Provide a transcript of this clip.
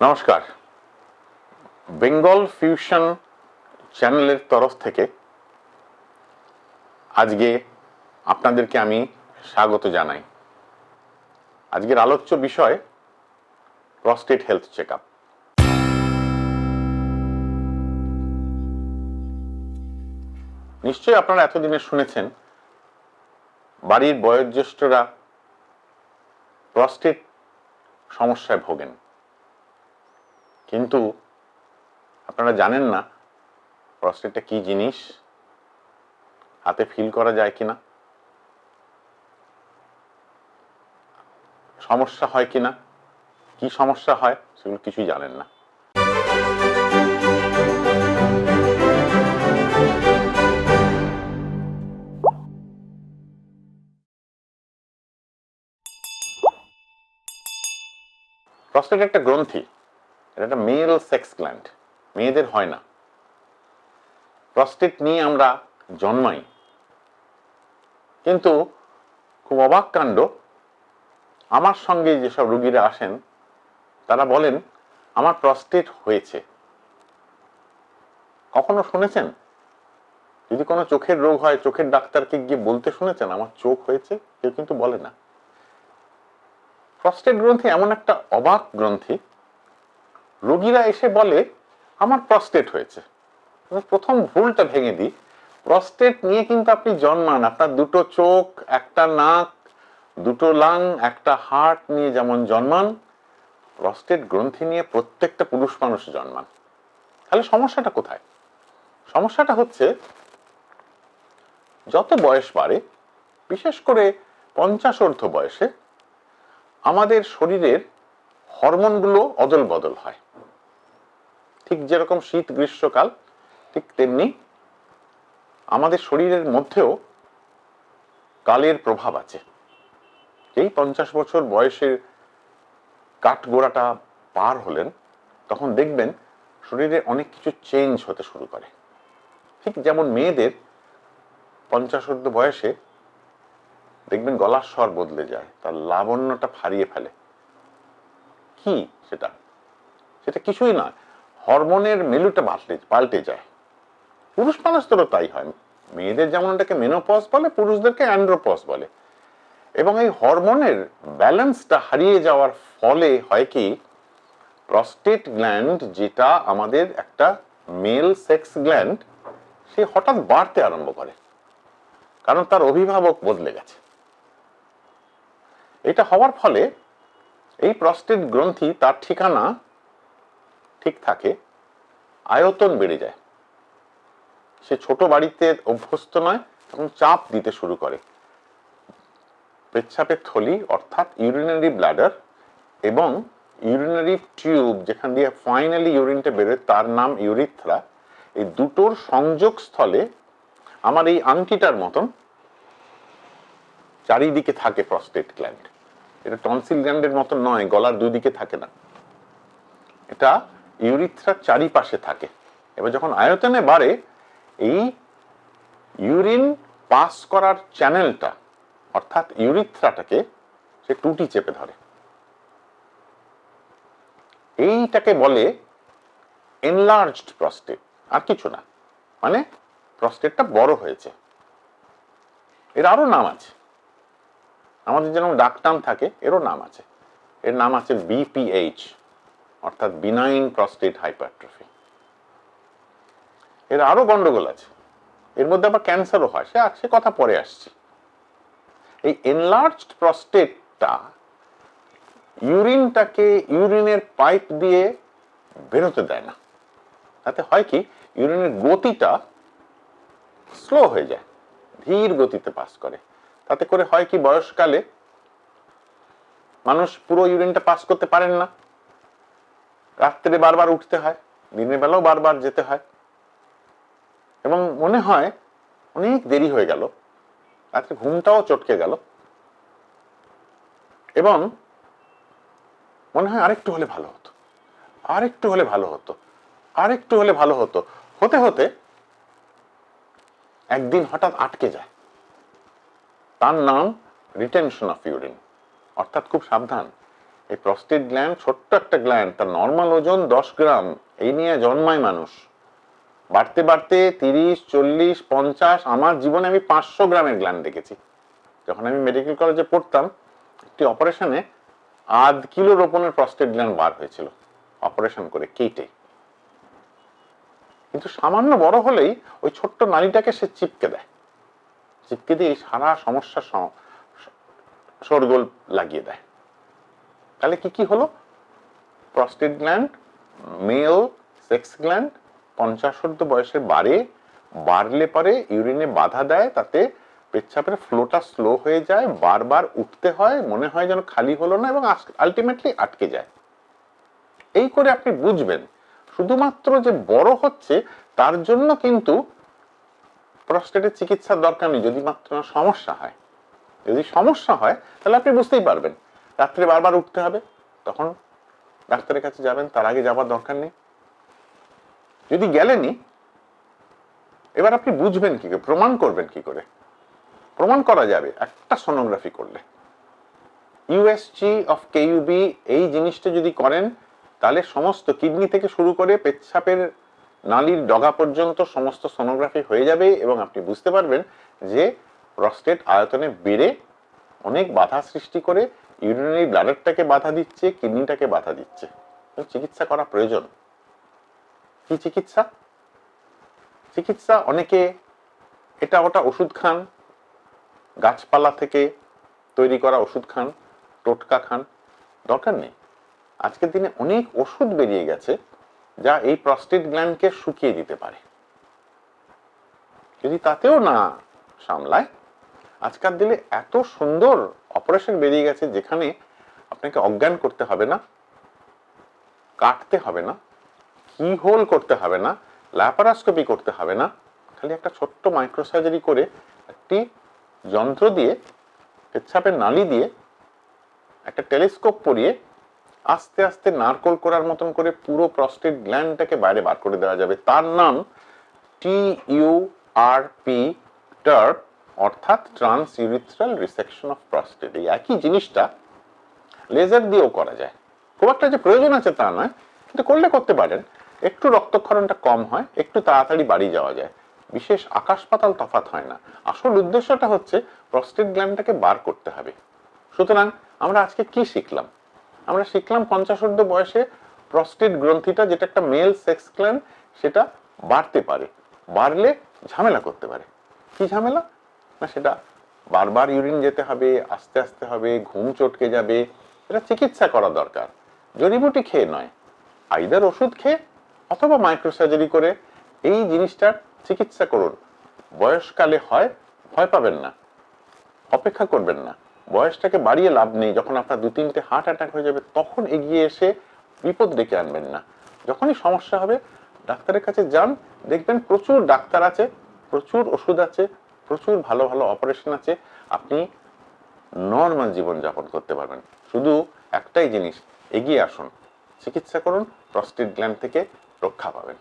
নমস্কার। বেঙ্গল ফিউশন চ্যানেলের তরফ থেকে আজকে আপনাদেরকে আমি স্বাগত জানাই। আজকের আলোচ্য বিষয় প্রস্টেট হেলথ চেকআপ। নিশ্চয়ই আপনারা এতদিনে শুনেছেন বাড়ির বয়োজ্যেষ্ঠরা প্রস্টেট সমস্যায় ভোগেন, কিন্তু আপনারা জানেন না প্রস্টেটটা কি জিনিস, হাতে ফিল করা যায় কিনা, সমস্যা হয় কিনা, কি সমস্যা হয় সেগুলো কিছুই জানেন না। প্রস্টেট একটা গ্রন্থি, এটা একটা মেল সেক্স গ্ল্যান্ড, মেয়েদের হয় না। প্রস্টেট নিয়ে আমরা জন্মাই, কিন্তু খুব অবাক কাণ্ড, আমার সঙ্গে যেসব রোগীরা আসেন তারা বলেন আমার প্রস্টেট হয়েছে। কখনো শুনেছেন যদি কোনো চোখের রোগ হয় চোখের ডাক্তারকে গিয়ে বলতে শুনেছেন আমার চোখ হয়েছে? কেউ কিন্তু বলে না। প্রস্টেট গ্রন্থি এমন একটা অবাক গ্রন্থি, রোগীরা এসে বলে আমার প্রস্টেট হয়েছে। প্রথম ভুলটা ভেঙে দিই, প্রস্টেট নিয়ে কিন্তু আপনি জন্মান, আপনার দুটো চোখ, একটা নাক, দুটো লাং, একটা হার্ট নিয়ে যেমন জন্মান, প্রস্টেট গ্রন্থি নিয়ে প্রত্যেকটা পুরুষ মানুষ জন্মান। তাহলে সমস্যাটা কোথায়? সমস্যাটা হচ্ছে যত বয়স বাড়ে, বিশেষ করে 50 বয়সে আমাদের শরীরের হরমোনগুলো অদল বদল হয়। ঠিক যেরকম শীত গ্রীষ্মকাল, ঠিক তেমনি আমাদের শরীরের মধ্যেও কালের প্রভাব আছে। এই 50 বছর বয়সের কাঠগোড়াটা পার হলেন তখন দেখবেন শরীরে অনেক কিছু চেঞ্জ হতে শুরু করে। ঠিক যেমন মেয়েদের 50 বয়সে দেখবেন গলার স্বর বদলে যায়, তার লাবণ্যটা হারিয়ে ফেলে। কি সেটা? সেটা কিছুই না, হরমোনের মেলুটা পাল্টে যায়। পুরুষ মানুষদেরও তাই হয়। মেয়েদের যেমন এটাকে মেনোপজ বলে, পুরুষদেরকে অ্যান্ড্রোপজ বলে। এবং এই হরমোনের ব্যালেন্সটা হারিয়ে যাওয়ার ফলে হয় কি, প্রস্টেট গ্ল্যান্ড যেটা আমাদের একটা মেল সেক্স গ্ল্যান্ড, সে হঠাৎ বাড়তে আরম্ভ করে, কারণ তার অভিভাবক বদলে গেছে। এটা হওয়ার ফলে এই প্রস্টেট গ্রন্থি তার ঠিকানা ঠিক থাকে, আয়তন বেড়ে যায়, সে ছোট বাড়িতে অভ্যস্ত নয় এবং চাপ দিতে শুরু করে। পেচ্ছাপের থলি অর্থাৎ ইউরিনারি ব্লাডার এবং ইউরিনারি টিউব যেখান দিয়ে ফাইনালি ইউরিনটা বেরোয় তার নাম ইউরিথ্রা, এই দুটোর সংযোগ স্থলে আমার এই আংটিটার মতন চারিদিকে থাকে প্রস্টেট গ্ল্যান্ড। এটা টনসিল গ্ল্যান্ডের মতন নয়, গলার দুই দিকে থাকে না, এটা ইউরিথ্রার চারিপাশে থাকে। এবার যখন আয়তনে বাড়ে, এই ইউরিন পাস করার চ্যানেলটা অর্থাৎ ইউরিথ্রাটাকে সে টুটি চেপে ধরে। এইটাকে বলে এনলার্জড প্রস্টেট, আর কিছু না, মানে প্রস্টেটটা বড় হয়েছে। এর আরো নাম আছে, আমাদের যেরকম ডাকটাম থাকে এরও নাম আছে। এর নাম আছে বিপিএইচ অর্থাৎ বিনাইন প্রস্টেট হাইপারট্রফি। এর আরো গন্ডগোল আছে, এর মধ্যে আবার ক্যান্সারও হয়, সে কথা পরে আসছে। এই এনলার্জড প্রস্টেটটা ইউরিনটাকে ইউরিনের পাইপ দিয়ে বেরোতে দেয় না। তাতে হয় কি, ইউরিনের গতিটা স্লো হয়ে যায়, ধীর গতিতে পাস করে। তাতে করে হয় কি, বয়সকালে মানুষ পুরো ইউরিনটা পাস করতে পারেন না, রাত্রে বারবার উঠতে হয়, দিনের বেলাও বারবার যেতে হয়, এবং মনে হয় অনেক দেরি হয়ে গেল, রাত্রে ঘুমটাও চটকে গেল, এবং মনে হয় আরেকটু হলে ভালো হতো, আরেকটু হলে ভালো হতো, আরেকটু হলে ভালো হতো, হতে হতে একদিন হঠাৎ আটকে যায়। তার নাম রিটেনশন অফ ইউরিন, অর্থাৎ খুব সাবধান, এই প্রস্টেট গ্ল্যান্ড ছোট্ট একটা গ্ল্যান্ড, তার নর্মাল ওজন 10 গ্রাম, এই নিয়ে জন্মায় মানুষ। বাড়তে বাড়তে 30, 40, 50, আমার জীবনে আমি 500 গ্রামের গ্ল্যান্ড দেখেছি। যখন আমি মেডিকেল কলেজে পড়তাম, একটি অপারেশনে 1/2 কিলো ওজনের প্রস্টেট গ্ল্যান্ড বার হয়েছিল, অপারেশন করে কেটে। কিন্তু সামান্য বড় হলেই ওই ছোট্ট নালীটাকে সে চিপকে দেয়, চিপকে দিয়ে সারা সমস্যার শোরগোল লাগিয়ে দেয়। তাহলে কি কি হলো? Prostate gland, mail sex gland 50 বয়সে বাড়লে পরে ইউরিনে বাধা দেয়, তাতে পেচ্ছাপের ফ্লোটা স্লো হয়ে যায়, বারবার উঠতে হয়, মনে হয় যেন খালি হলো না, এবং আলটিমেটলি আটকে যায়। এই করে আপনি বুঝবেন শুধুমাত্র যে বড় হচ্ছে তার জন্য কিন্তু প্রস্টেটের চিকিৎসার দরকার নেই, যদি মাত্র সমস্যা হয়। যদি সমস্যা হয় তাহলে আপনি বুঝতেই পারবেন, রাত্রে বারবার উঠতে হবে, তখন ডাক্তারের কাছে যাবেন, তার আগে যাবার দরকার নেই। যদি গেলেনি, এবার আপনি বুঝবেন কি করে, প্রমাণ করবেন কি করে? প্রমাণ করা যাবে একটা সোনোগ্রাফি করলে। ইউএসজি অফ কেইউবি এই জিনিসটা যদি করেন, তাহলে সমস্ত কিডনি থেকে শুরু করে পেচ্ছাপের নালীর ডগা পর্যন্ত সমস্ত সোনোগ্রাফি হয়ে যাবে, এবং আপনি বুঝতে পারবেন যে প্রস্টেট আয়তনে বেড়ে অনেক বাধা সৃষ্টি করে ইউরিনারি ব্লাডারটাকে বাধা দিচ্ছে, কিডনিটাকে বাধা দিচ্ছে। চিকিৎসা করা প্রয়োজন। কি চিকিৎসা? চিকিৎসা অনেকে এটা ওটা ওষুধ খান, গাছপালা থেকে তৈরি করা ওষুধ খান, টোটকা খান, দরকার নেই। আজকের দিনে অনেক ওষুধ বেরিয়ে গেছে যা এই প্রস্টেট গ্ল্যান্ডকে শুকিয়ে দিতে পারে। যদি তাতেও না সামলায়, আজকাল দিনে এত সুন্দর অপারেশন বেরিয়ে গেছে যেখানে আপনাকে অজ্ঞান করতে হবে না, কাটতে হবে না, কি হোল করতে হবে না, ল্যাপারোস্কোপি করতে হবে না, খালি একটা ছোট্ট মাইক্রোসার্জারি করে একটি যন্ত্র দিয়ে, পেচ্ছাপের নালী দিয়ে একটা টেলিস্কোপ পরিয়ে আস্তে আস্তে নারকোল করার মতন করে পুরো প্রস্টেট গ্ল্যান্ডটাকে বাইরে বার করে দেওয়া যাবে। তার নাম TURP, টার্প, অর্থাৎ ট্রান্স ইউরিথ্রাল রিসেকশন অফ প্রস্টেট। এই একই জিনিসটা লেজার দিয়েও করা যায়। খুব একটা যে প্রয়োজন আছে তা নয়, কিন্তু করলে করতে পারেন। একটু রক্তক্ষরণটা কম হয়, একটু তাড়াতাড়ি বাড়ি যাওয়া যায়, বিশেষ আকাশ পাতাল তফাৎ হয় না। আসল উদ্দেশ্যটা হচ্ছে প্রস্টেট গ্ল্যান্ডটাকে বার করতে হবে। সুতরাং আমরা আজকে কি শিখলাম? আমরা শিখলাম 50 বয়সে প্রস্টেট গ্রন্থিটা, যেটা একটা মেল সেক্স গ্ল্যান্ড, সেটা বাড়তে পারে, বাড়লে ঝামেলা করতে পারে। কি ঝামেলা? না, সেটা বারবার ইউরিন যেতে হবে, আস্তে আস্তে হবে, ঘুম চটকে যাবে, এটা চিকিৎসা করা দরকার। জড়িবুটি খেয়ে নয়, আইদার ওষুধ খেয়ে অথবা মাইক্রোসার্জারি করে এই জিনিসটার চিকিৎসা করুন। বয়সকালে হয়, ভয় পাবেন না, অপেক্ষা করবেন না, বয়সটাকে বাড়িয়ে লাভ নেই। যখন আপনার 2-3টে হার্ট অ্যাটাক হয়ে যাবে তখন এগিয়ে এসে বিপদ ডেকে আনবেন না। যখনই সমস্যা হবে ডাক্তারের কাছে যান, দেখবেন প্রচুর ডাক্তার আছে, প্রচুর ওষুধ আছে, প্রচুর ভালো ভালো অপারেশন আছে, আপনি নর্মাল জীবন যাপন করতে পারবেন। শুধু একটাই জিনিস, এগিয়ে আসুন, চিকিৎসা করুন, প্রস্টেট গ্ল্যান্ড থেকে রক্ষা পাবেন।